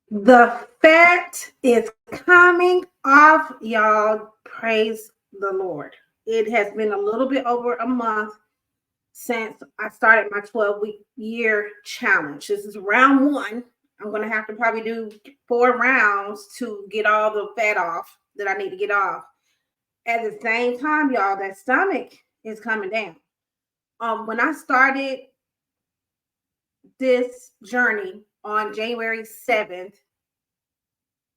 The fat is coming off, y'all. Praise the Lord. It has been a little bit over a month since I started my 12-week year challenge. This is round one. I'm going to have to probably do 4 rounds to get all the fat off that I need to get off. At the same time, y'all, that stomach is coming down. When I started this journey on January 7th,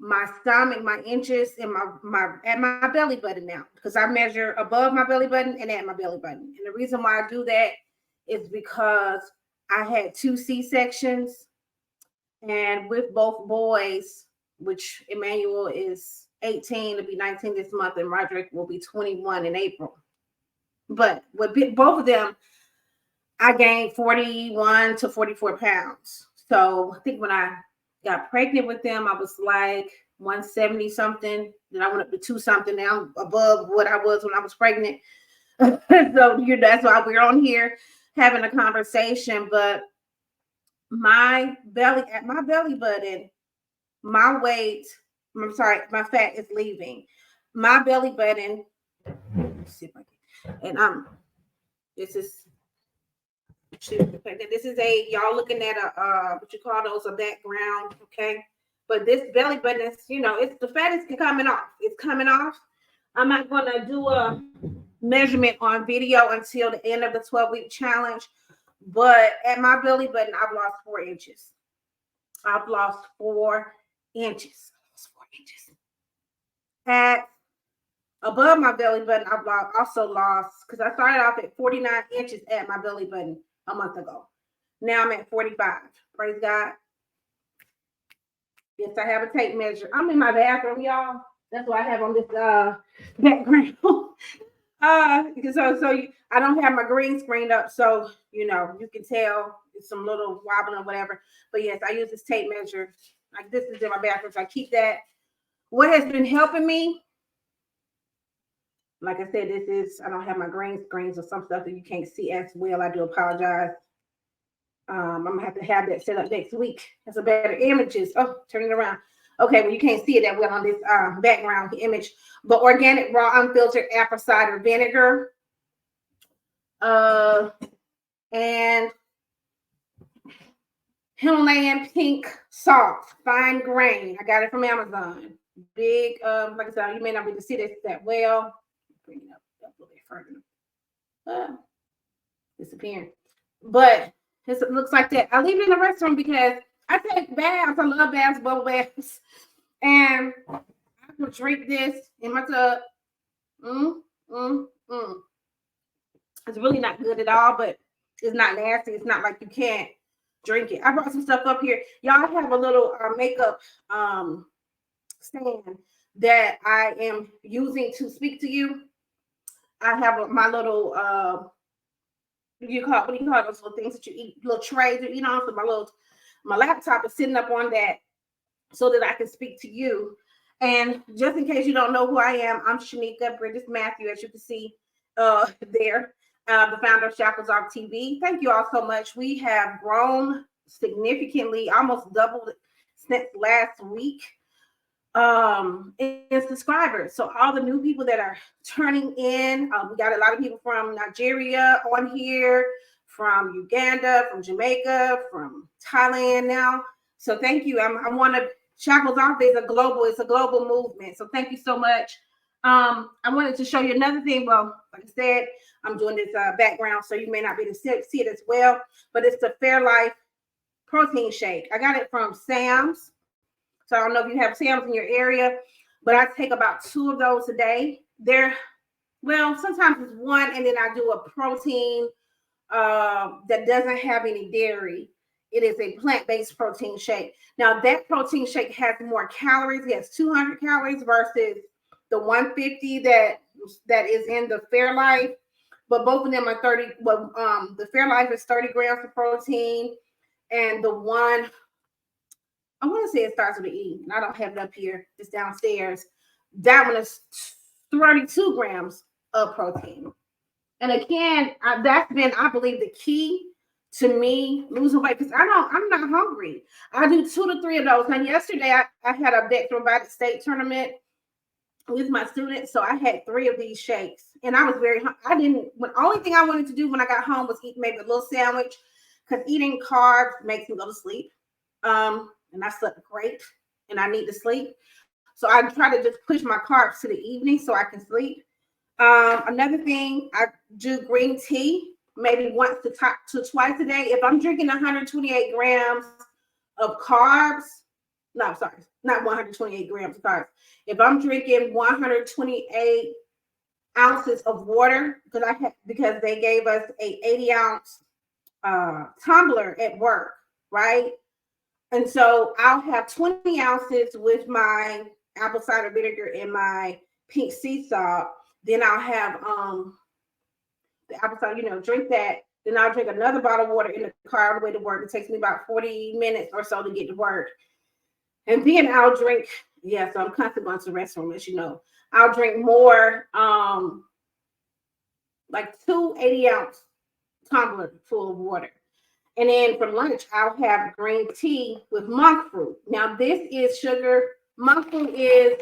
my stomach, my inches, and my at my belly button now, because I measure above my belly button and at my belly button. And the reason why I do that is because I had 2 C-sections, and with both boys, which Emmanuel is 18 to be 19 this month, and Roderick will be 21 in April. But with both of them, I gained 41 to 44 pounds. So I think when I got pregnant with them, I was like 170 something. Then I went up to 2 something. Now I'm above what I was when I was pregnant. So that's why we're on here having a conversation. But my belly, at my belly button, my weight, I'm sorry, my fat is leaving. My belly button, let's see if I can, and this is this is a, y'all looking at a what you call those, a background, okay? But this belly button is, it's the fat is coming off. It's coming off. I'm not gonna do a measurement on video until the end of the 12-week challenge. But at my belly button, I've lost 4 inches. I've lost 4 inches. At above my belly button, I've also lost, because I started off at 49 inches at my belly button a month ago. Now I'm at 45. Praise God. Yes, I have a tape measure. I'm in my bathroom, y'all. That's what I have on this background. I don't have my green screen up, so you can tell it's some little wobbling or whatever. But yes, I use this tape measure. Like, this is in my bathroom, so I keep that. What has been helping me, like I said, I don't have my green screens or some stuff that you can't see as well. I do apologize. I'm gonna have to have that set up next week. That's a better images. Oh, turn it around. Okay, well, you can't see it that well on this background image. But organic raw unfiltered apple cider vinegar, and Himalayan pink salt, fine grain. I got it from Amazon. Big, like I said, you may not be able to see this that well. Bring it up a little bit further. Disappearing. But it looks like that. I leave it in the restroom because I take baths. I love baths, bubble baths. And I will drink this in my tub. It's really not good at all, but it's not nasty. It's not like you can't drink it. I brought some stuff up here. Y'all have a little makeup stand that I am using to speak to you. I have my little what do you call those little things that you eat, little trays that you eat on? So my laptop is sitting up on that so that I can speak to you. And just in case you don't know who I am, I'm Shanika Bridges Matthew, as you can see there, the founder of Shackles Off TV. Thank you all so much. We have grown significantly, almost doubled since last week in subscribers. So all the new people that are turning in, we got a lot of people from Nigeria on here, from Uganda, from Jamaica, from Thailand now. So thank you. I want to, Shackles Off is it's a global movement. So thank you so much. I wanted to show you another thing. Well, like I said, I'm doing this background, so you may not be able to see it as well, but it's the Fairlife protein shake. I got it from Sam's. So I don't know if you have Sam's in your area, but I take about 2 of those a day. Sometimes it's 1, and then I do a protein that doesn't have any dairy. It is a plant-based protein shake. Now, that protein shake has more calories. It has 200 calories versus the 150 that is in the Fairlife. But both of them are 30. Well, the Fairlife is 30 grams of protein, and the one, I want to say it starts with an E, and I don't have it up here. It's downstairs. That one is 32 grams of protein. And again, that's been, I believe, the key to me, losing weight, because I'm not hungry. I do 2 to 3 of those. Now, yesterday I had a Vector State tournament with my students, so I had 3 of these shakes, and I was I didn't. When only thing I wanted to do when I got home was eat maybe a little sandwich, because eating carbs makes me go to sleep. And I slept great, and I need to sleep, so I try to just push my carbs to the evening so I can sleep. Another thing, I do green tea maybe once to twice a day. If I'm drinking 128 grams of carbs, no, sorry, not 128 grams of carbs. If I'm drinking 128 ounces of water, because they gave us a 80-ounce tumbler at work, right? And so I'll have 20 ounces with my apple cider vinegar and my pink sea salt. Then I'll have the apple cider, drink that. Then I'll drink another bottle of water in the car on the way to work. It takes me about 40 minutes or so to get to work. And then I'll drink, so I'm constantly going to the restroom, as you know. I'll drink more, like 2 80-ounce tumblers full of water. And then for lunch, I'll have green tea with monk fruit. Now, this is sugar. Monk fruit is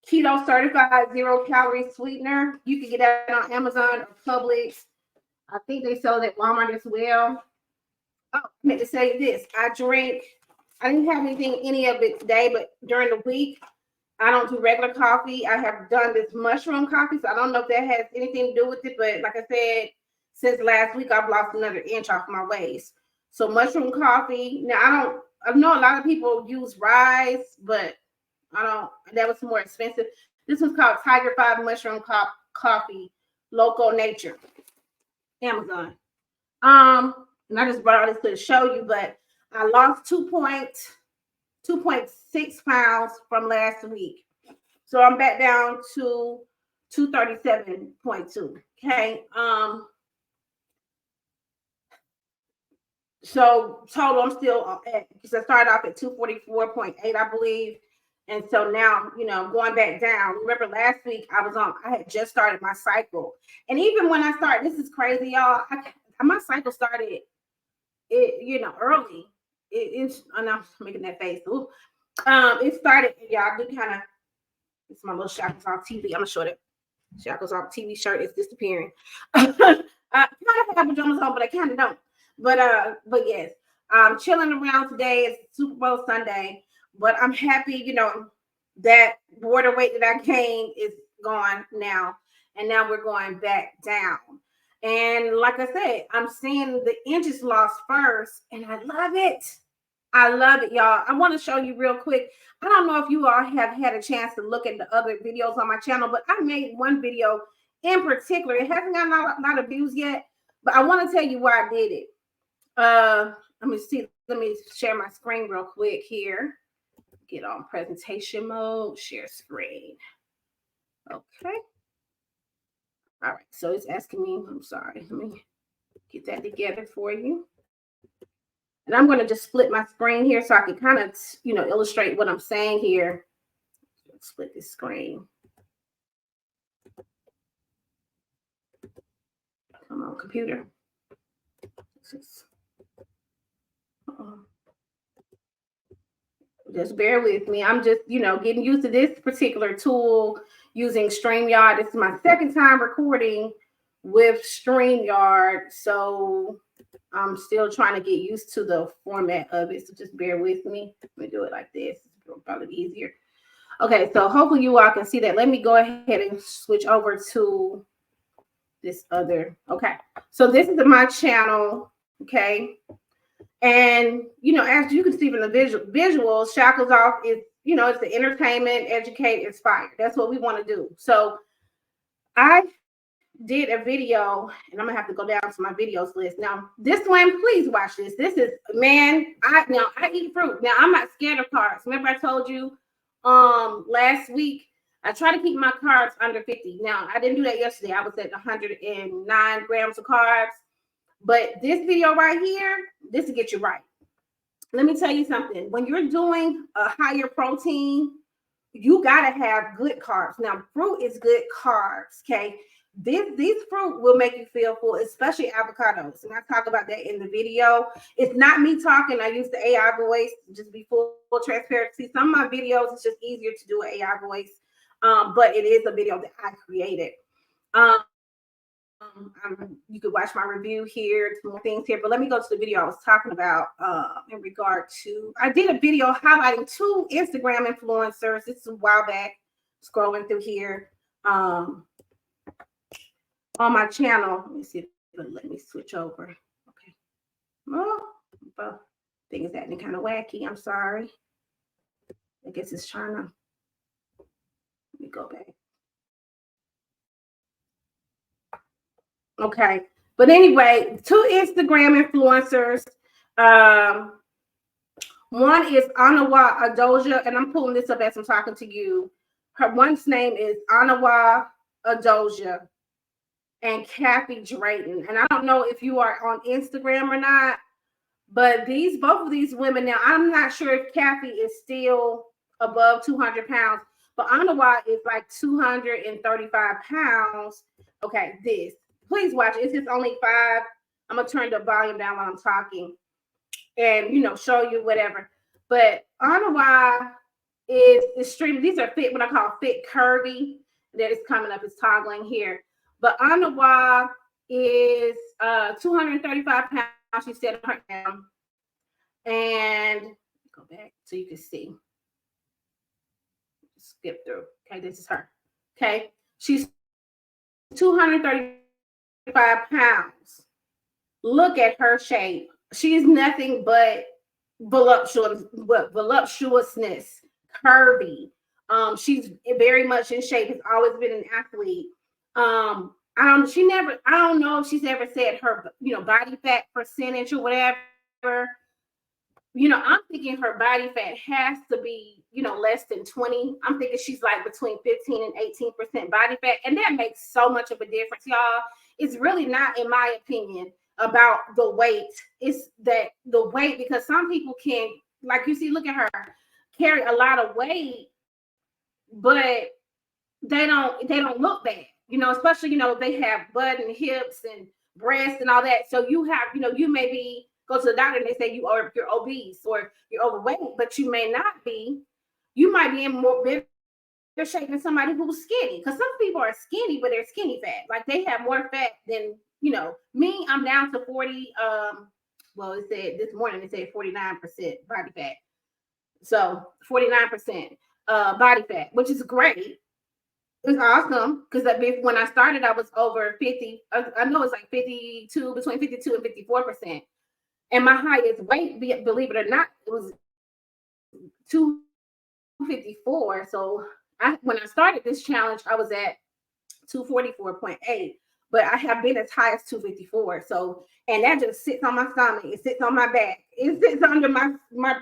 keto certified 0-calorie sweetener. You can get that on Amazon or Publix. I think they sell it at Walmart as well. Oh, I meant to say this. I didn't have any of it today, but during the week, I don't do regular coffee. I have done this mushroom coffee, so I don't know if that has anything to do with it, but like I said, since last week, I've lost another inch off my waist. So mushroom coffee. Now, I know a lot of people use rice, but that was more expensive. This one's called Tiger 5 Mushroom Coffee, Local Nature, Amazon. And I just brought all this to show you, but I lost 2.6 pounds from last week. So I'm back down to 237.2. Okay. So total, I'm still at, because I started off at 244.8, I believe. And so now, going back down. Remember last week I had just started my cycle. And even when I started, this is crazy, y'all. My cycle started early. I'm making that face. Ooh. It started, y'all do kind of, it's my little Shackles Off TV. I'm gonna show it. Shackles Off TV shirt is disappearing. I kind of have pajamas on, but I kind of don't. But yes, I'm chilling around today. It's Super Bowl Sunday, but I'm happy, that water weight that I gained is gone now. And now we're going back down. And like I said, I'm seeing the inches lost first, and I love it. I love it, y'all. I want to show you real quick. I don't know if you all have had a chance to look at the other videos on my channel, but I made one video in particular. It hasn't gotten a lot of views yet, but I want to tell you why I did it. Let me share my screen real quick here. Get on presentation mode, share screen. Okay. All right, so it's asking me, I'm sorry, let me get that together for you. And I'm going to just split my screen here so I can kind of, illustrate what I'm saying here. Let's split this screen. Come on, computer. Just bear with me. I'm just, getting used to this particular tool using StreamYard. This is my second time recording with StreamYard. So I'm still trying to get used to the format of it. So just bear with me. Let me do it like this. It'll probably be easier. Okay, so hopefully you all can see that. Let me go ahead and switch over to this other. Okay, so this is my channel. Okay. And, as you can see from the visuals, Shackles Off is, it's the entertainment, educate, inspire. That's what we want to do. So I did a video, and I'm going to have to go down to my videos list. Now, this one, please watch this. This is, man, I eat fruit. Now, I'm not scared of carbs. Remember I told you last week, I try to keep my carbs under 50. Now, I didn't do that yesterday. I was at 109 grams of carbs. But this video right here, this will get you right. Let me tell you something. When you're doing a higher protein, you got to have good carbs. Now, fruit is good carbs, okay? These fruit will make you feel full, especially avocados. And I talk about that in the video. It's not me talking. I use the AI voice, just be full transparency. Some of my videos, it's just easier to do an AI voice. But it is a video that I created. You could watch my review here, some more things here, but let me go to the video I was talking about in regard to, I did a video highlighting 2 Instagram influencers. This is a while back, scrolling through here on my channel. Let me see if it'll let me switch over. Okay. Oh, the thing is acting kind of wacky. I'm sorry. I guess it's trying to, let me go back. Okay. But anyway, 2 Instagram influencers. One is Anawa Adoja, and I'm pulling this up as I'm talking to you. Her one's name is Anawa Adoja and Kathy Drayton. And I don't know if you are on Instagram or not, but both of these women, now I'm not sure if Kathy is still above 200 pounds, but Anawa is like 235 pounds. Okay, please watch it. It's just only 5. I'm gonna turn the volume down while I'm talking and show you whatever. But Anawa is extreme. These are fit, what I call fit curvy. That is coming up, it's toggling here. But Anawa is 235 pounds. She said her down. And go back so you can see. Skip through. Okay, this is her. Okay, she's 235 pounds. Look at her shape. She's nothing but voluptuousness, curvy. She's very much in shape. Has always been an athlete. I don't know if she's ever said her, body fat percentage or whatever. I'm thinking her body fat has to be, less than 20. I'm thinking she's like between 15 and 18% body fat. And that makes so much of a difference, y'all. It's really not, in my opinion, about the weight. It's that the weight, because some people can, like you see, look at her, carry a lot of weight, but they don't look bad, especially, they have butt and hips and breasts and all that. So you have, you may be, go to the doctor and they say you're obese or you're overweight, but you may not be. You might be in more better shape than somebody who's skinny, because some people are skinny, but they're skinny fat. Like they have more fat than, me. I'm down to 40. Well, it said this morning, it said 49% body fat. So 49% body fat, which is great. It's awesome, because when I started, I was over 50. I know it's like 52, between 52 and 54%. And my highest weight, believe it or not, it was 254. So when I started this challenge, I was at 244.8. But I have been as high as 254. So, and that just sits on my stomach. It sits on my back. It sits under my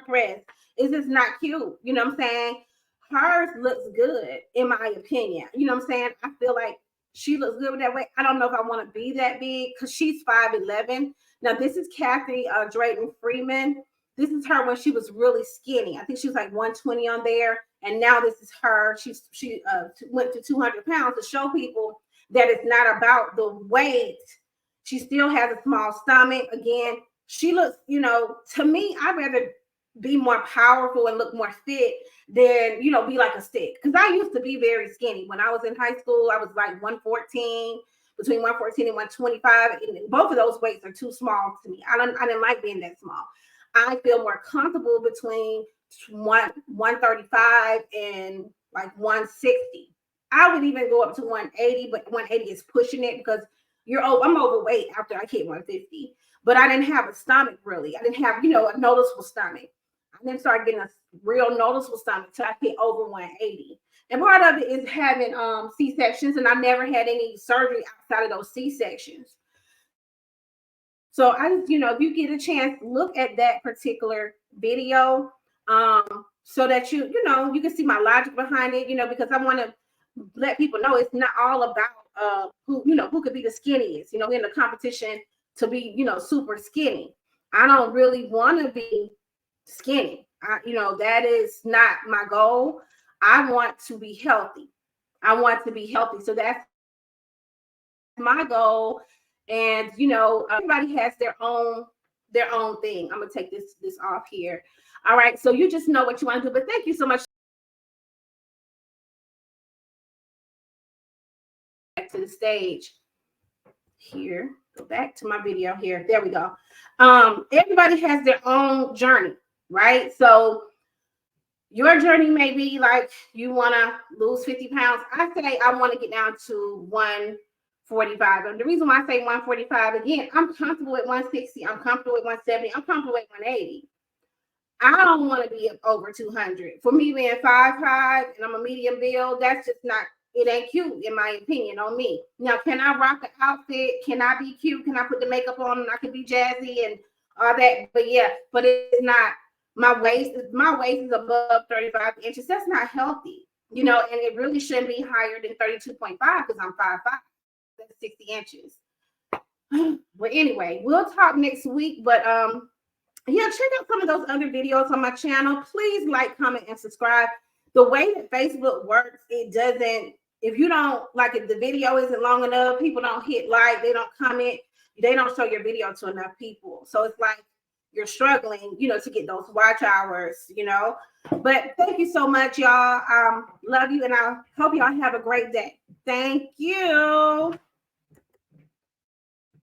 breast. It's just not cute. You know what I'm saying? Hers looks good, in my opinion. You know what I'm saying? I feel like she looks good with that weight. I don't know if I want to be that big, because she's 5'11". Now, this is Kathy Drayton Freeman. This is her when she was really skinny. I think she was like 120 on there. And now this is her. She went to 200 pounds to show people that it's not about the weight. She still has a small stomach. Again, she looks, to me, I'd rather be more powerful and look more fit than, be like a stick. Because I used to be very skinny. When I was in high school, I was like 114, between 114 and 125. And both of those weights are too small to me. I didn't like being that small. I feel more comfortable between 135 and like 160. I would even go up to 180, but 180 is pushing it, because I'm overweight after I hit 150. But I didn't have a stomach, really. I didn't have, a noticeable stomach. I didn't start getting a real noticeable stomach till I hit over 180. And part of it is having C-sections, and I never had any surgery outside of those C-sections. So if you get a chance, look at that particular video, so that you can see my logic behind it, because I want to let people know it's not all about who could be the skinniest, in the competition to be, super skinny. I don't really want to be skinny. That is not my goal. I want to be healthy. So that's my goal. And you know, everybody has their own thing. I'm gonna take this off here. All right, so you just know what you want to do. But thank you so much. Back to the stage here. Go back to my video here. There we go. Everybody has their own journey, right? So your journey may be like you want to lose 50 pounds. I say I want to get down to 145. And the reason why I say 145, again, I'm comfortable with 160. I'm comfortable with 170. I'm comfortable with 180. I don't want to be over 200. For me being 5'5" and I'm a medium build, that's just not, it ain't cute in my opinion on me. Now, can I rock an outfit? Can I be cute? Can I put the makeup on and I can be jazzy and all that? But yeah, but it's not, my waist is above 35 inches. That's not healthy, you know, and it really shouldn't be higher than 32.5 because I'm 5'5". That's 60 inches. But anyway, we'll talk next week. But yeah, check out some of those other videos on my channel. Please like, comment, and subscribe. The way that Facebook works, it doesn't, if you don't, like if the video isn't long enough, people don't hit like, they don't comment, they don't show your video to enough people. So it's like you're struggling, you know, to get those watch hours, you know. But thank you so much, y'all. Love you, and I hope y'all have a great day. Thank you.